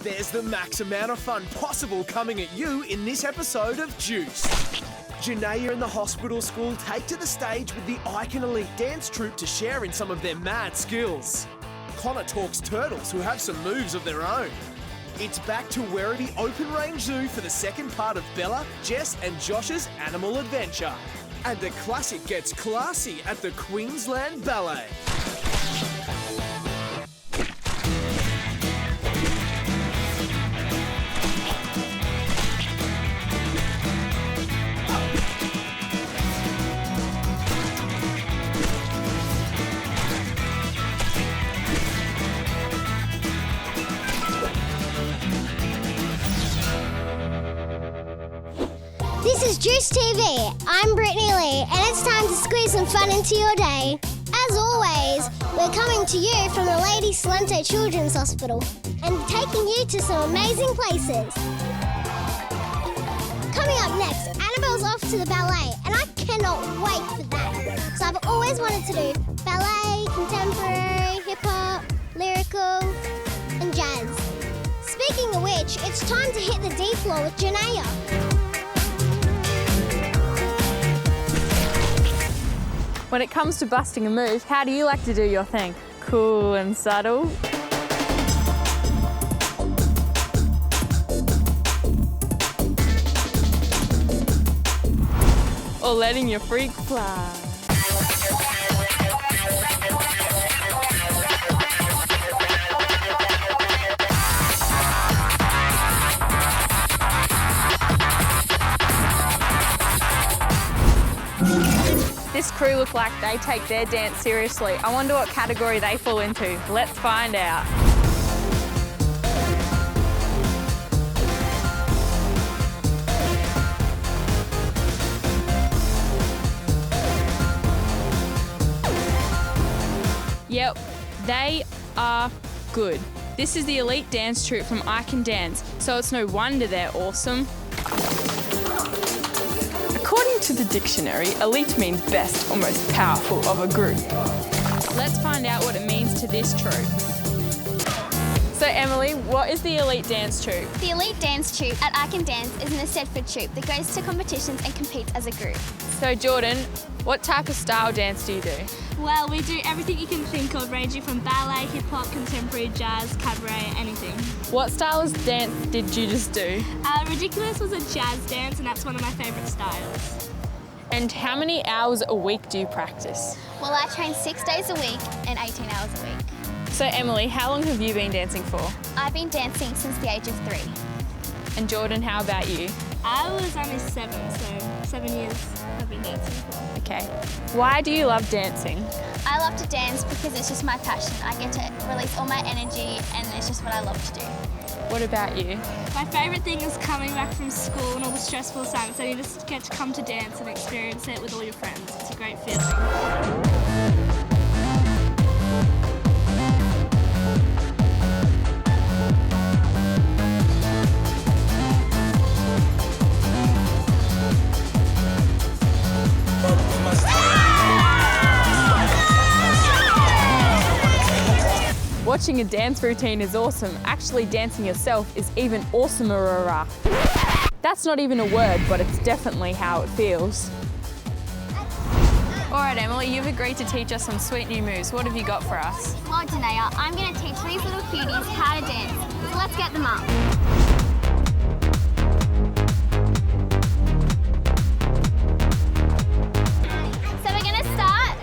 There's the max amount of fun possible coming at you in this episode of Juice. Gynaya and the hospital school take to the stage with the Ikin Elite Dance troupe to share in some of their mad skills. Connar talks turtles who have some moves of their own. It's back to Werribee Open Range Zoo for the second part of Bella, Jess and Josh's animal adventure. And the classic gets classy at the Queensland Ballet. This is Juice TV. I'm Brittany Lee, and it's time to squeeze some fun into your day. As always, we're coming to you from the Lady Salento Children's Hospital and taking you to some amazing places. Coming up next, Annabelle's off to the ballet, and I cannot wait for that. So I've always wanted to do ballet, contemporary, hip-hop, lyrical, and jazz. Speaking of which, it's time to hit the D floor with Gynaya. When it comes to busting a move, how do you like to do your thing? Cool and subtle? Or letting your freak fly? This crew look like they take their dance seriously. I wonder what category they fall into. Let's find out. Yep, they are good. This is the Elite Dance troupe from Ikin Dance, so it's no wonder they're awesome. According to the dictionary, elite means best or most powerful of a group. Let's find out what it means to this troupe. So Emily, what is the Elite Dance troupe? The Elite Dance troupe at Ikin Dance is an Eisteddfod troupe that goes to competitions and competes as a group. So Jordan, what type of style dance do you do? Well, we do everything you can think of, ranging from ballet, hip-hop, contemporary, jazz, cabaret, anything. What style of dance did you just do? Ridiculous was a jazz dance, and that's one of my favourite styles. And how many hours a week do you practice? Well, I train 6 days a week and 18 hours a week. So Emily, how long have you been dancing for? I've been dancing since the age of 3. And Jordan, how about you? I was only 7, so 7 years I've been dancing for. Okay. Why do you love dancing? I love to dance because it's just my passion. I get to release all my energy and it's just what I love to do. What about you? My favourite thing is coming back from school and all the stressful assignments, and you just get to come to dance and experience it with all your friends. It's a great feeling. Watching a dance routine is awesome. Actually dancing yourself is even awesomer. That's not even a word, but it's definitely how it feels. All right, Emily, you've agreed to teach us some sweet new moves. What have you got for us? Well, Gynaya, I'm going to teach these little cuties how to dance. So let's get them up. So we're going to start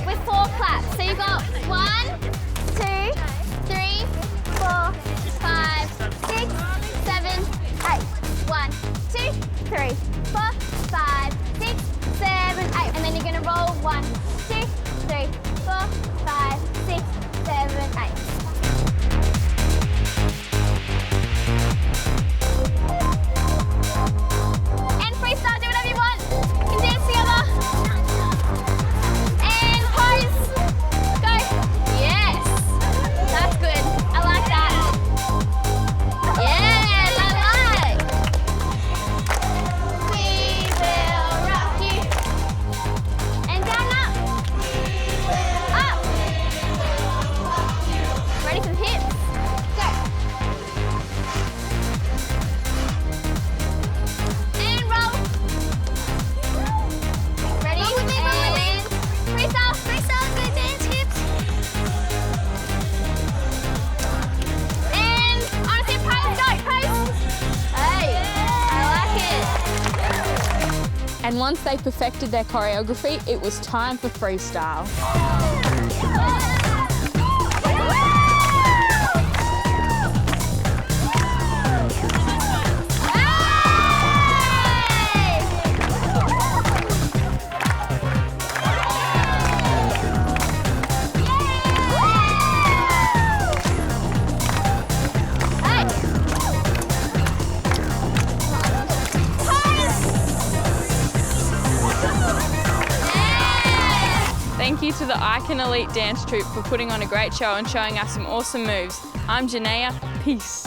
with 4 claps. So you've got 1, 2, 3, 4, 5, 6, 7, 8. 1, 2, 3, 4, 5, 6, 7, 8. And then you're going to roll 1, 2, 3, 4, 5, 6, 7, 8. And once they perfected their choreography, it was time for freestyle. Thank you to the Ikin Elite Dance troupe for putting on a great show and showing us some awesome moves. I'm Gynaya. Peace.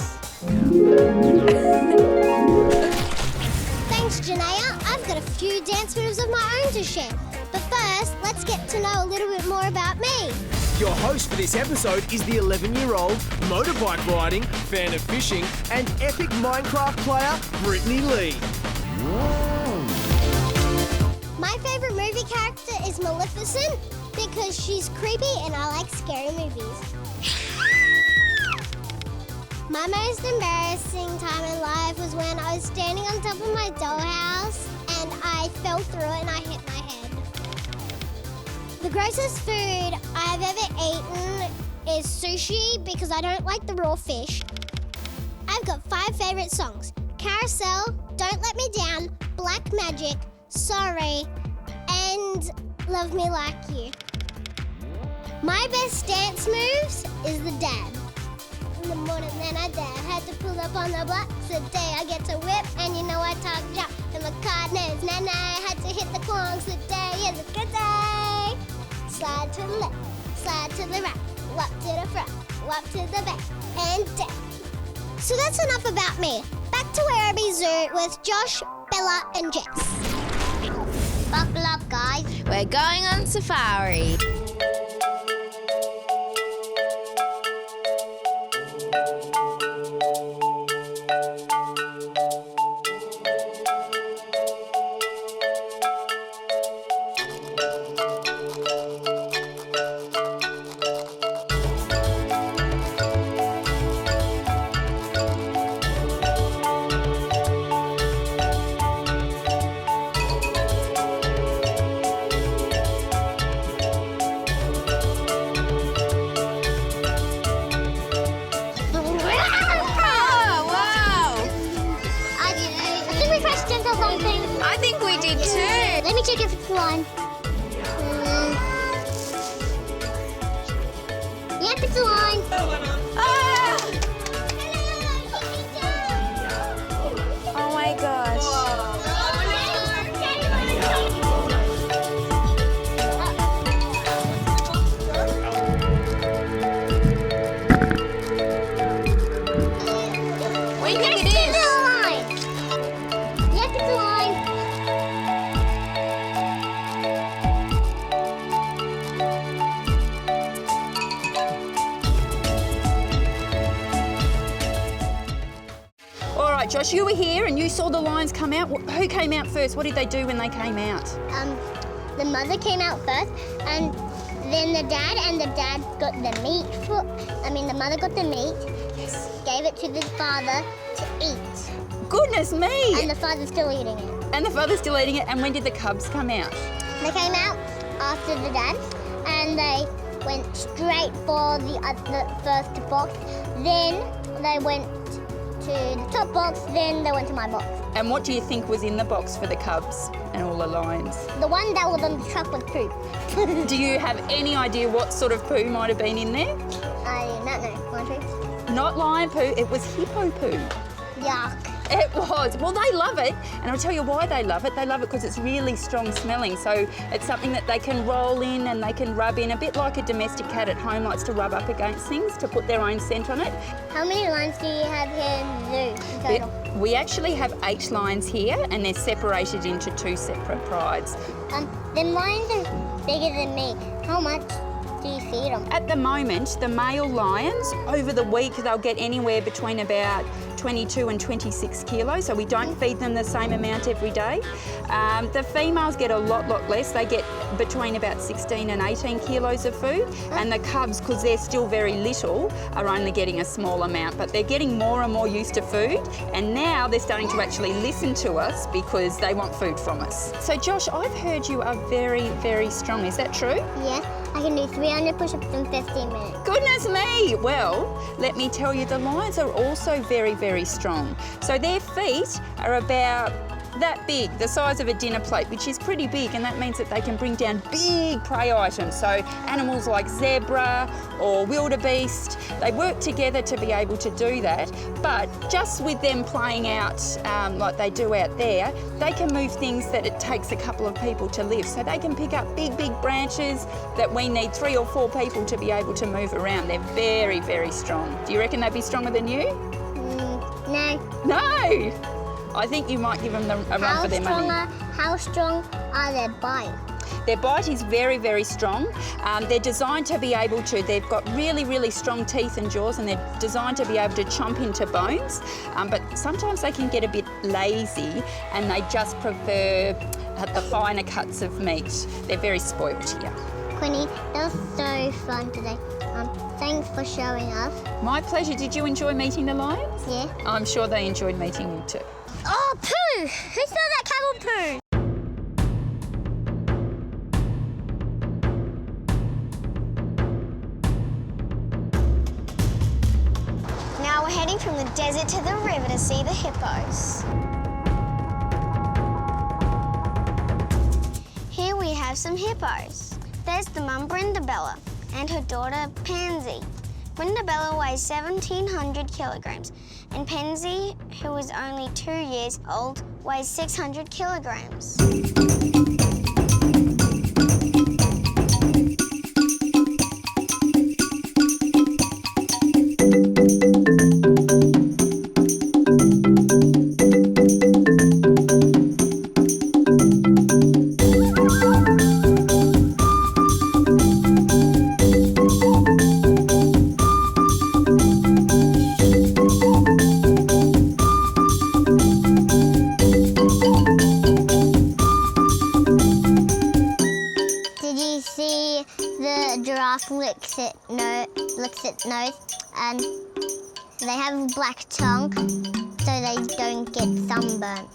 Thanks, Gynaya. I've got a few dance moves of my own to share. But first, let's get to know a little bit more about me. Your host for this episode is the 11-year-old motorbike riding, fan of fishing, and epic Minecraft player, Brittany Lee. My favourite movie character is Maleficent because she's creepy and I like scary movies. My most embarrassing time in life was when I was standing on top of my dollhouse and I fell through it and I hit my head. The grossest food I've ever eaten is sushi because I don't like the raw fish. I've got 5 favourite songs: Carousel, Don't Let Me Down, Black Magic, Sorry, and Love Me Like You. My best dance moves is the dab. In the morning then I dab, had to pull up on the block. Today I get to whip, and you know I talk jump. And my card name's Nana, had to hit the quongs. Today is a good day. Slide to the left, slide to the right, walk to the front, walk to the back, and dab. So that's enough about me. Back to Werribee Zoo with Josh, Bella, and Jess. Buckle up, guys. We're going on safari. I think we did too. Let me check if it's the line. Yep, it's the line. Oh my gosh. We think it is. Yep, it's the line. All right, Josh, you were here and you saw the lions come out. Who came out first? What did they do when they came out? The mother came out first, and then the dad, and the dad got the meat. The mother got the meat, gave it to the father to eat, Goodness me! and the father's still eating it. And the father's still eating it. And when did the cubs come out? They came out after the dad, and they went straight for the first box. Then they went to the top box. Then they went to my box. And what do you think was in the box for the cubs and all the lions? The one that was on the truck was poop. Do you have any idea what sort of poo might have been in there? I do not know. Want to try? Not lion poo, it was hippo poo. Yuck. It was. Well, they love it, and I'll tell you why they love it. They love it because it's really strong smelling, so it's something that they can roll in and they can rub in, a bit like a domestic cat at home likes to rub up against things to put their own scent on it. How many lions do you have here in the zoo in total? We actually have 8 lions here, and they're separated into 2 separate prides. Them lions are bigger than me. How much do you feed them? At the moment, the male lions, over the week, they'll get anywhere between about 22 and 26 kilos, so we don't feed them the same amount every day. The females get a lot less. They get between about 16 and 18 kilos of food, and the cubs, because they're still very little, are only getting a small amount, but they're getting more and more used to food, and now they're starting to actually listen to us because they want food from us. So Josh, I've heard you are very, very strong. Is that true? Yeah, I can do 300 push-ups in 15 minutes. Goodness me! Well, let me tell you, the lions are also very, very strong. So their feet are about that big, the size of a dinner plate, which is pretty big, and that means that they can bring down big prey items. So animals like zebra or wildebeest, they work together to be able to do that. But just with them playing out like they do out there, they can move things that it takes a couple of people to lift. So they can pick up big branches that we need 3 or 4 people to be able to move around. They're very, very strong. Do you reckon they'd be stronger than you? No. No! I think you might give them a run for their money. How strong are their bite? Their bite is very, very strong. They're designed to be able to, they've got really, really strong teeth and jaws, and they're designed to be able to chomp into bones. But sometimes they can get a bit lazy and they just prefer the finer cuts of meat. They're very spoilt here. Quinny, that was so fun today. Thanks for showing us. My pleasure. Did you enjoy meeting the lions? Yeah. I'm sure they enjoyed meeting you too. Oh, poo! Who saw that camel poo? Now we're heading from the desert to the river to see the hippos. Here we have some hippos. There's the mum Brindabella and her daughter Pansy. Brindabella weighs 1,700 kilograms, and Pansy, who is only 2 years old, weighs 600 kilograms. Licks its nose, and they have a black tongue so they don't get sunburnt.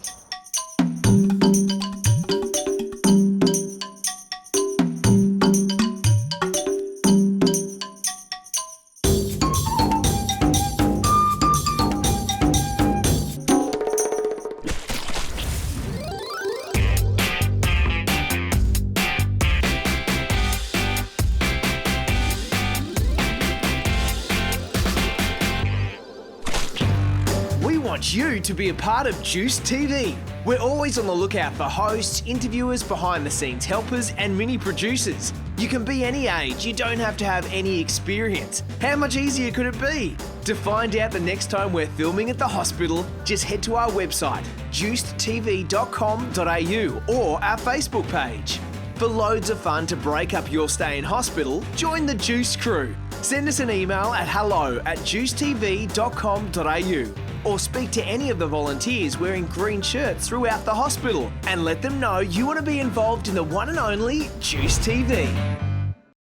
You to be a part of Juice TV. We're always on the lookout for hosts, interviewers, behind-the-scenes helpers and mini producers. You can be any age, you don't have to have any experience. How much easier could it be? To find out the next time we're filming at the hospital, just head to our website, juicedtv.com.au or our Facebook page. For loads of fun to break up your stay in hospital, join the Juice crew. Send us an email at hello@juicetv.com.au or speak to any of the volunteers wearing green shirts throughout the hospital and let them know you want to be involved in the one and only Juice TV.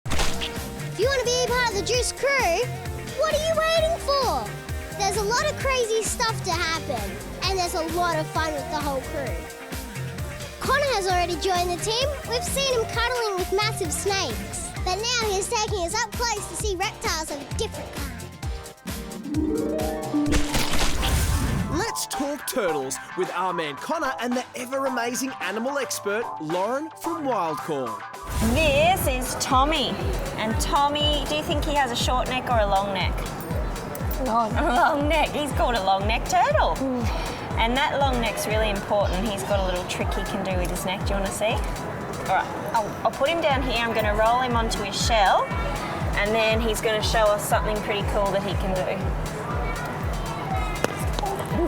If you want to be a part of the Juice crew, what are you waiting for? There's a lot of crazy stuff to happen, and there's a lot of fun with the whole crew. Connar has already joined the team. We've seen him cuddling with massive snakes, but now he's taking us up close to see reptiles of a different kind. Let's talk turtles with our man Connar and the ever-amazing animal expert Lauren from Wildcall. This is Tommy. And Tommy, do you think he has a short neck or a long neck? Long. A long neck. He's called a long neck turtle. And that long neck's really important. He's got a little trick he can do with his neck. Do you want to see? All right, I'll put him down here. I'm going to roll him onto his shell, and then he's going to show us something pretty cool that he can do.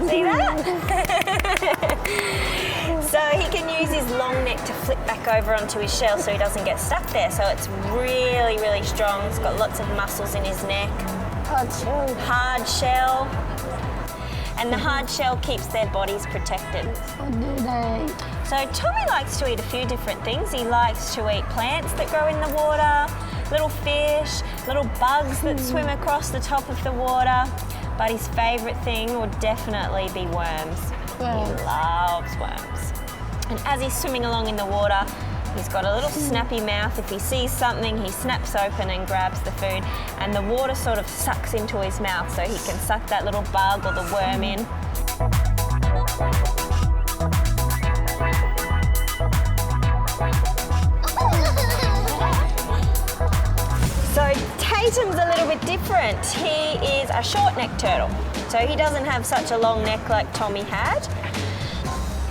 See that? So he can use his long neck to flip back over onto his shell so he doesn't get stuck there. So it's really, really strong. It's got lots of muscles in his neck. Hard shell. Hard shell. And the hard shell keeps their bodies protected. What do they? So Tommy likes to eat a few different things. He likes to eat plants that grow in the water, little fish, little bugs that swim across the top of the water. But his favourite thing would definitely be worms. Worms. He loves worms. And as he's swimming along in the water, he's got a little snappy mouth. If he sees something, he snaps open and grabs the food, and the water sort of sucks into his mouth so he can suck that little bug or the worm in. So Tatum's a little bit different. He is a short-necked turtle, so he doesn't have such a long neck like Tommy had.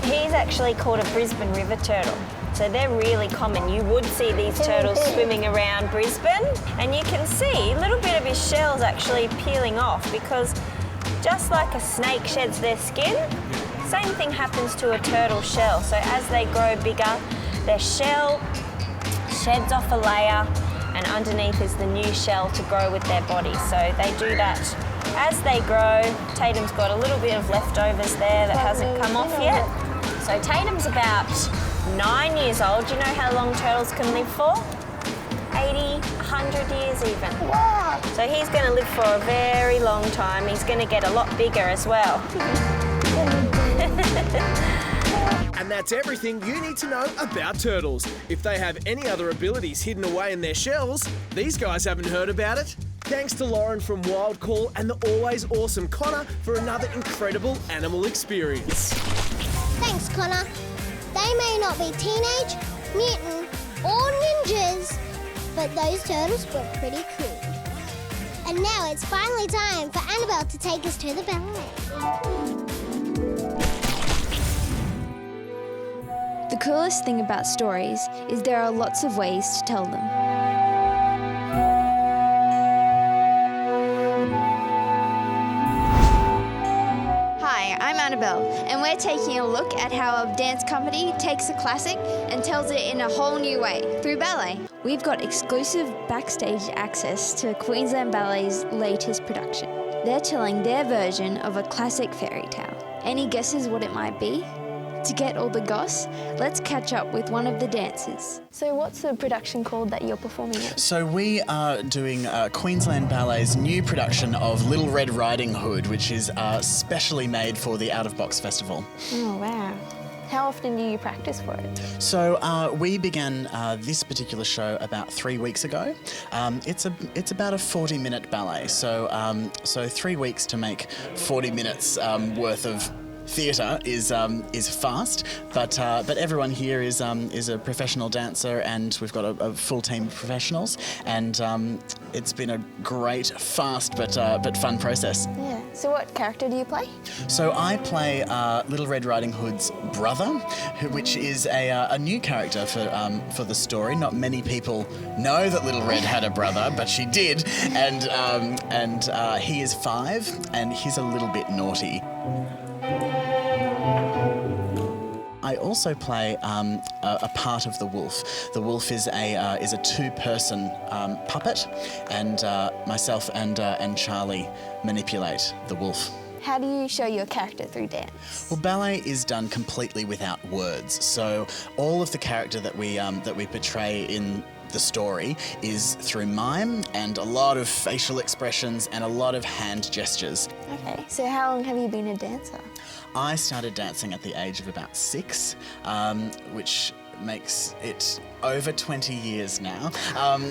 He's actually called a Brisbane river turtle. So they're really common. You would see these turtles swimming around Brisbane, and you can see a little bit of his shell's actually peeling off, because just like a snake sheds their skin, same thing happens to a turtle shell. So as they grow bigger, their shell sheds off a layer, and underneath is the new shell to grow with their body. So they do that as they grow. Tatum's got a little bit of leftovers there that hasn't come off yet. So Tatum's about 9 years old. Do you know how long turtles can live for? 80, 100 years even. Wow. So he's going to live for a very long time. He's going to get a lot bigger as well. And that's everything you need to know about turtles. If they have any other abilities hidden away in their shells, these guys haven't heard about it. Thanks to Lauren from Wild Call and the always awesome Connar for another incredible animal experience. Thanks, Connar. They may not be teenage, mutant, or ninjas, but those turtles were pretty cool. And now it's finally time for Annabelle to take us to the ballet. The coolest thing about stories is there are lots of ways to tell them. Hi, I'm Annabelle, and we're taking a look at how a dance company takes a classic and tells it in a whole new way through ballet. We've got exclusive backstage access to Queensland Ballet's latest production. They're telling their version of a classic fairy tale. Any guesses what it might be? To get all the goss, let's catch up with one of the dancers. So what's the production called that you're performing in? So we are doing Queensland Ballet's new production of Little Red Riding Hood, which is specially made for the Out of Box Festival. Oh, wow. How often do you practice for it? So we began this particular show about 3 weeks ago. It's about a 40-minute ballet, so 3 weeks to make 40 minutes worth of theatre is fast, but everyone here is a professional dancer, and we've got a full team of professionals, and it's been a great, fast but fun process. Yeah. So what character do you play? So I play Little Red Riding Hood's brother, which is a new character for the story. Not many people know that Little Red had a brother, but she did, and he is 5, and he's a little bit naughty. I also play a part of the wolf. The wolf is a two-person puppet, and myself and Charlie manipulate the wolf. How do you show your character through dance? Well, ballet is done completely without words, so all of the character that we portray in the story is through mime and a lot of facial expressions and a lot of hand gestures. Okay, so how long have you been a dancer? I started dancing at the age of about 6, which makes it over 20 years now.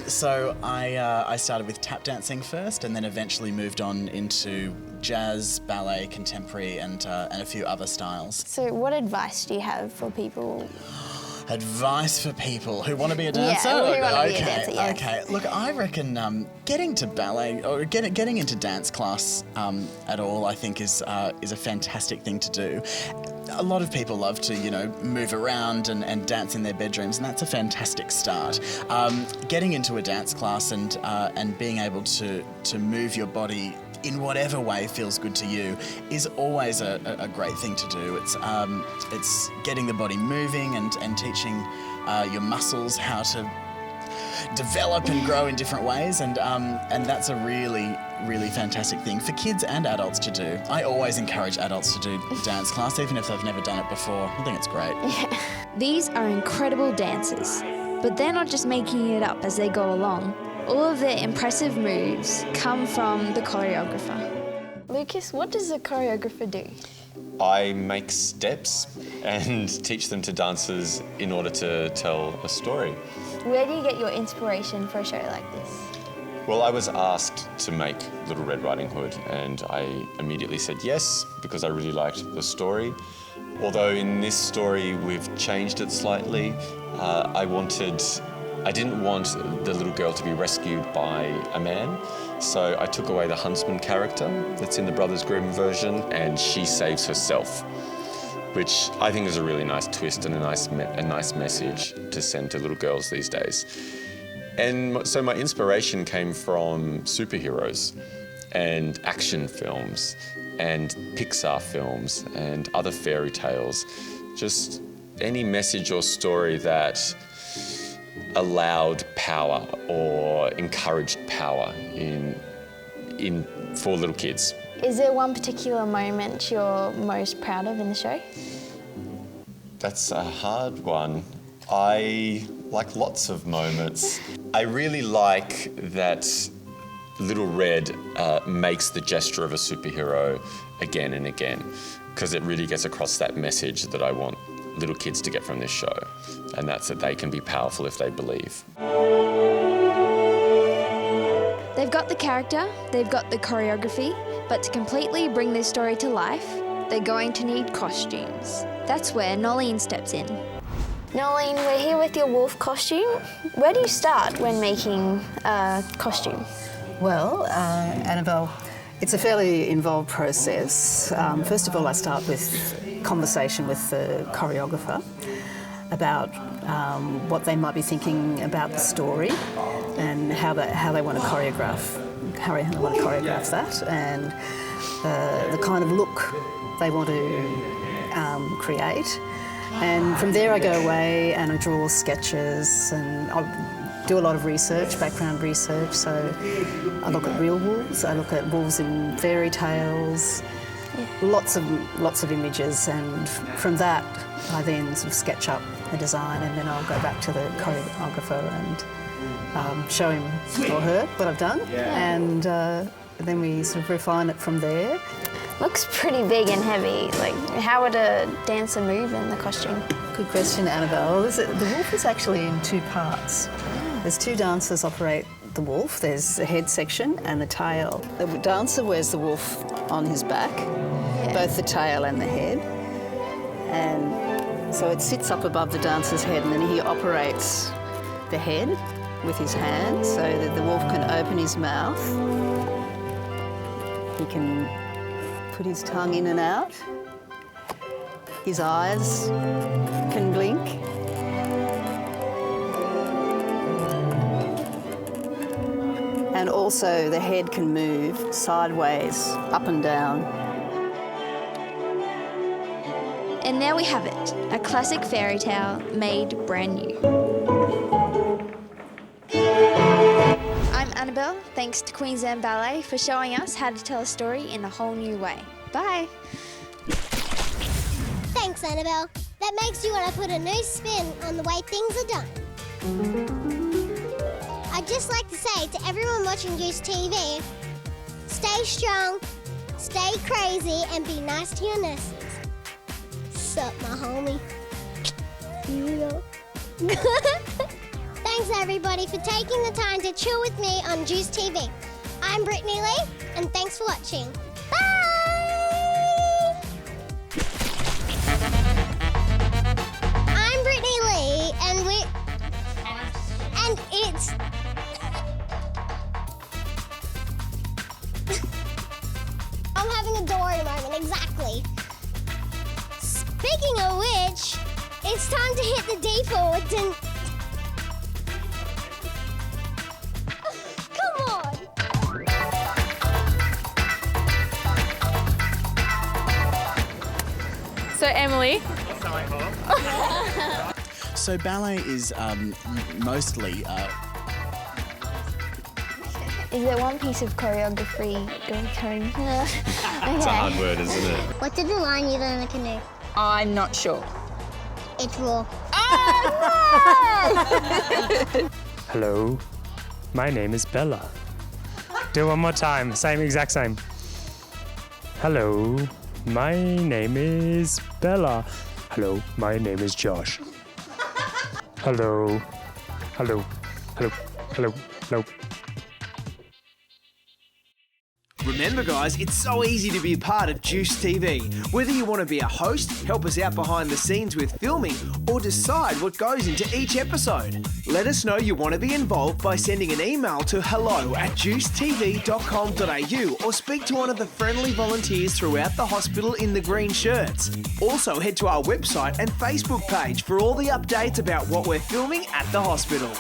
So I started with tap dancing first, and then eventually moved on into jazz, ballet, contemporary, and a few other styles. So what advice do you have for people? Advice for people who want to be a dancer? Yeah, who want to be a dancer, yes. Okay. Look, I reckon getting to ballet or getting into dance class at all, I think is a fantastic thing to do. A lot of people love to, move around and dance in their bedrooms, and that's a fantastic start. Getting into a dance class and being able to move your body in whatever way feels good to you is always a great thing to do. It's getting the body moving and teaching your muscles how to develop and grow in different ways, and that's a really fantastic thing for kids and adults to do. I always encourage adults to do dance class, even if they've never done it before. I think it's great. Yeah. These are incredible dancers, but they're not just making it up as they go along. All of their impressive moves come from the choreographer. Lucas, what does a choreographer do? I make steps and teach them to dancers in order to tell a story. Where do you get your inspiration for a show like this? Well, I was asked to make Little Red Riding Hood, and I immediately said yes because I really liked the story. Although in this story we've changed it slightly. I didn't want the little girl to be rescued by a man, so I took away the huntsman character that's in the Brothers Grimm version, and she saves herself, which I think is a really nice twist and a nice message to send to little girls these days. And so my inspiration came from superheroes and action films and Pixar films and other fairy tales. Just any message or story that allowed power or encouraged power for little kids. Is there one particular moment you're most proud of in the show? That's a hard one. I like lots of moments. I really like that Little Red makes the gesture of a superhero again and again, because it really gets across that message that I want little kids to get from this show, and that's that they can be powerful if they believe. They've got the character, they've got the choreography, but to completely bring this story to life, they're going to need costumes. That's where Nolene steps in. Nolene, we're here with your wolf costume. Where do you start when making a costume? Well, Annabelle, it's a fairly involved process. First of all, I start with conversation with the choreographer about what they might be thinking about the story and how they want to choreograph that, and the kind of look they want to create. And from there I go away and I draw sketches, and I do a lot of research, background research. So I look at real wolves, I look at wolves in fairy tales, lots of images, and from that I then sort of sketch up a design, and then I'll go back to the choreographer and show him or her what I've done, and then we sort of refine it from there. Looks pretty big and heavy. Like, how would a dancer move in the costume? Good question, Annabelle. The wolf is actually in two parts. There's two dancers operate the wolf. There's the head section and the tail. The dancer wears the wolf on his back, both the tail and the head. And so it sits up above the dancer's head, and then he operates the head with his hands so that the wolf can open his mouth. He can put his tongue in and out. His eyes can blink. And also the head can move sideways, up and down. And there we have it, a classic fairy tale made brand new. I'm Annabelle, thanks to Queensland Ballet for showing us how to tell a story in a whole new way. Bye. Thanks, Annabelle. That makes you want to put a new spin on the way things are done. I'd just like to say to everyone watching Juice TV, stay strong, stay crazy, and be nice to your nurses. Sup, my homie. Yeah. Thanks, everybody, for taking the time to chill with me on Juice TV. I'm Brittany Lee, and thanks for watching. Bye! I'm Brittany Lee, and it's... I'm having a Dory moment, exactly. Speaking of which, it's time to hit the D forwards and... Come on! So Emily, So ballet is mostly Is there one piece of choreography going? It's a hard word, isn't it? What did the lion eat in the canoe? I'm not sure. It's raw. Hello, my name is Bella. Do one more time, exact same. Hello, my name is Bella. Hello, my name is Josh. Hello, hello, hello, hello, hello. Remember guys, it's so easy to be a part of Juice TV. Whether you want to be a host, help us out behind the scenes with filming, or decide what goes into each episode. Let us know you want to be involved by sending an email to hello@juicetv.com.au or speak to one of the friendly volunteers throughout the hospital in the green shirts. Also head to our website and Facebook page for all the updates about what we're filming at the hospital.